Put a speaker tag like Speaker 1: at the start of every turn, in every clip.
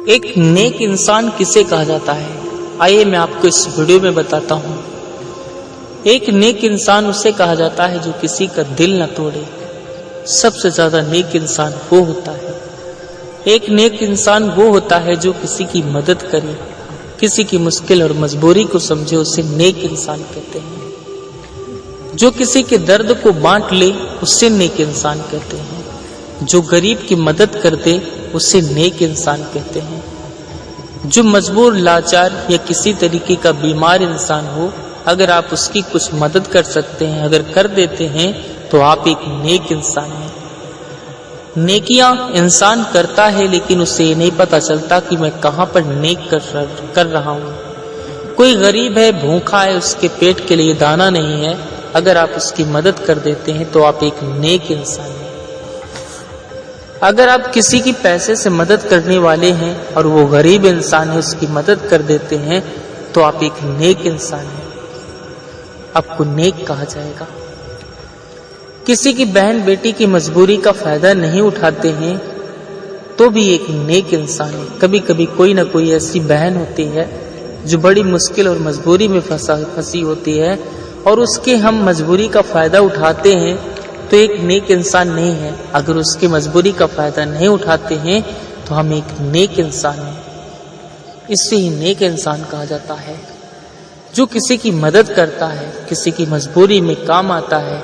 Speaker 1: ایک نیک انسان کسے کہا جاتا ہے؟ آئیے میں آپ کو اس ویڈیو میں بتاتا ہوں۔ ایک نیک انسان اسے کہا جاتا ہے جو کسی کا دل نہ توڑے۔ سب سے زیادہ نیک انسان وہ ہوتا ہے۔ ایک نیک انسان وہ ہوتا ہے جو کسی کی مدد کرے، کسی کی مشکل اور مجبوری کو سمجھے، اسے نیک انسان کہتے ہیں۔ جو کسی کے درد کو بانٹ لے اسے نیک انسان کہتے ہیں۔ جو غریب کی مدد کر دے اسے نیک انسان کہتے ہیں۔ جو مجبور، لاچار یا کسی طریقے کا بیمار انسان ہو، اگر آپ اس کی کچھ مدد کر سکتے ہیں، اگر کر دیتے ہیں تو آپ ایک نیک انسان ہیں۔ نیکیاں انسان کرتا ہے لیکن اسے یہ نہیں پتا چلتا کہ میں کہاں پر نیک کر رہا ہوں۔ کوئی غریب ہے، بھوکا ہے، اس کے پیٹ کے لیے دانا نہیں ہے، اگر آپ اس کی مدد کر دیتے ہیں تو آپ ایک نیک انسان ہیں۔ اگر آپ کسی کی پیسے سے مدد کرنے والے ہیں اور وہ غریب انسان ہے، اس کی مدد کر دیتے ہیں تو آپ ایک نیک انسان ہیں، آپ کو نیک کہا جائے گا۔ کسی کی بہن بیٹی کی مجبوری کا فائدہ نہیں اٹھاتے ہیں تو بھی ایک نیک انسان ہے۔ کبھی کبھی کوئی نہ کوئی ایسی بہن ہوتی ہے جو بڑی مشکل اور مجبوری میں پھنسی ہوتی ہے اور اس کے ہم مجبوری کا فائدہ اٹھاتے ہیں تو ایک نیک انسان نہیں ہے۔ اگر اس کی مجبوری کا فائدہ نہیں اٹھاتے ہیں تو ہم ایک نیک انسان ہیں۔ اس سے ہی نیک انسان کہا جاتا ہے۔ جو کسی کی مدد کرتا ہے، کسی کی مجبوری میں کام آتا ہے،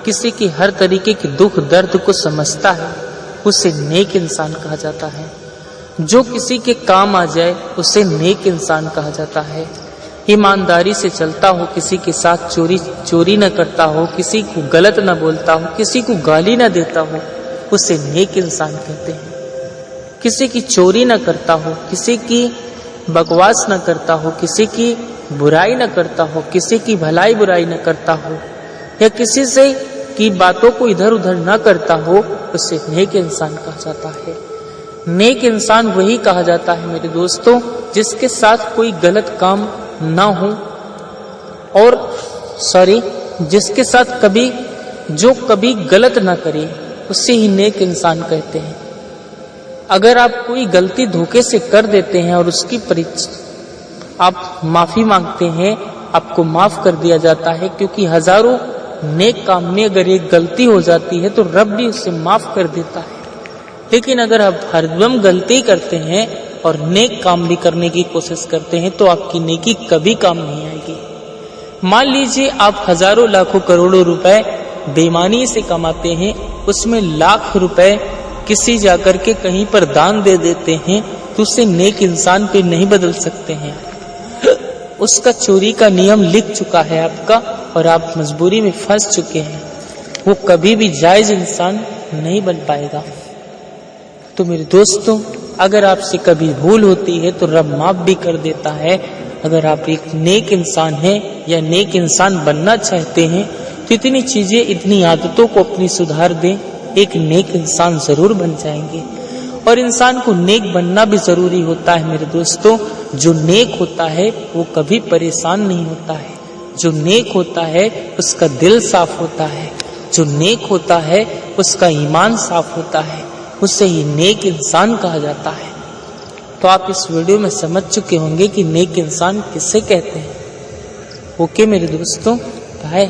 Speaker 1: کسی کی ہر طریقے کے دکھ درد کو سمجھتا ہے، اسے نیک انسان کہا جاتا ہے۔ جو کسی کے کام آ جائے اسے نیک انسان کہا جاتا ہے۔ ایمانداری سے چلتا ہو، کسی کے ساتھ چوری نہ کرتا ہو، کسی کو غلط نہ بولتا ہو، کسی کو گالی نہ دیتا ہو، اسے نیک انسان کہتے ہیں۔ کسی کی چوری نہ کرتا ہو، کسی کی بکواس نہ کرتا ہو، کسی کی برائی نہ کرتا ہو، کسی کی بھلائی برائی نہ کرتا ہو، یا کسی سے کی باتوں کو ادھر ادھر نہ کرتا ہو، اسے نیک انسان کہا جاتا ہے۔ نیک انسان وہی کہا جاتا ہے میرے دوستوں جس کے ساتھ کوئی غلط کام نہ ہو، اور جس کے ساتھ کبھی غلط نہ کرے، اسے ہی نیک انسان کہتے ہیں۔ اگر آپ کوئی غلطی دھوکے سے کر دیتے ہیں اور اس کی آپ معافی مانگتے ہیں، آپ کو معاف کر دیا جاتا ہے، کیونکہ ہزاروں نیک کام میں اگر ایک غلطی ہو جاتی ہے تو رب بھی اسے معاف کر دیتا ہے۔ لیکن اگر آپ ہر دم غلطی کرتے ہیں اور نیک کام بھی کرنے کی کوشش کرتے ہیں تو آپ کی نیکی کبھی کام نہیں آئے گی۔ مان لیجئے آپ ہزاروں لاکھوں کروڑوں روپے بے ایمانی سے کماتے ہیں، اس میں لاکھ روپے کسی جا کر کے کہیں پر دان دے دیتے ہیں تو اسے نیک انسان پہ نہیں بدل سکتے ہیں۔ اس کا چوری کا نیم لکھ چکا ہے آپ کا اور آپ مجبوری میں پھنس چکے ہیں، وہ کبھی بھی جائز انسان نہیں بن پائے گا۔ تو میرے دوستوں، اگر آپ سے کبھی بھول ہوتی ہے تو رب معاف بھی کر دیتا ہے۔ اگر آپ ایک نیک انسان ہیں یا نیک انسان بننا چاہتے ہیں تو اتنی چیزیں، اتنی عادتوں کو اپنی سدھار دیں، ایک نیک انسان ضرور بن جائیں گے۔ اور انسان کو نیک بننا بھی ضروری ہوتا ہے میرے دوستوں۔ جو نیک ہوتا ہے وہ کبھی پریشان نہیں ہوتا ہے۔ جو نیک ہوتا ہے اس کا دل صاف ہوتا ہے۔ جو نیک ہوتا ہے اس کا ایمان صاف ہوتا ہے، اسے ہی نیک انسان کہا جاتا ہے۔ تو آپ اس ویڈیو میں سمجھ چکے ہوں گے کہ نیک انسان کسے کہتے ہیں۔ اوکے میرے دوستوں، بائے۔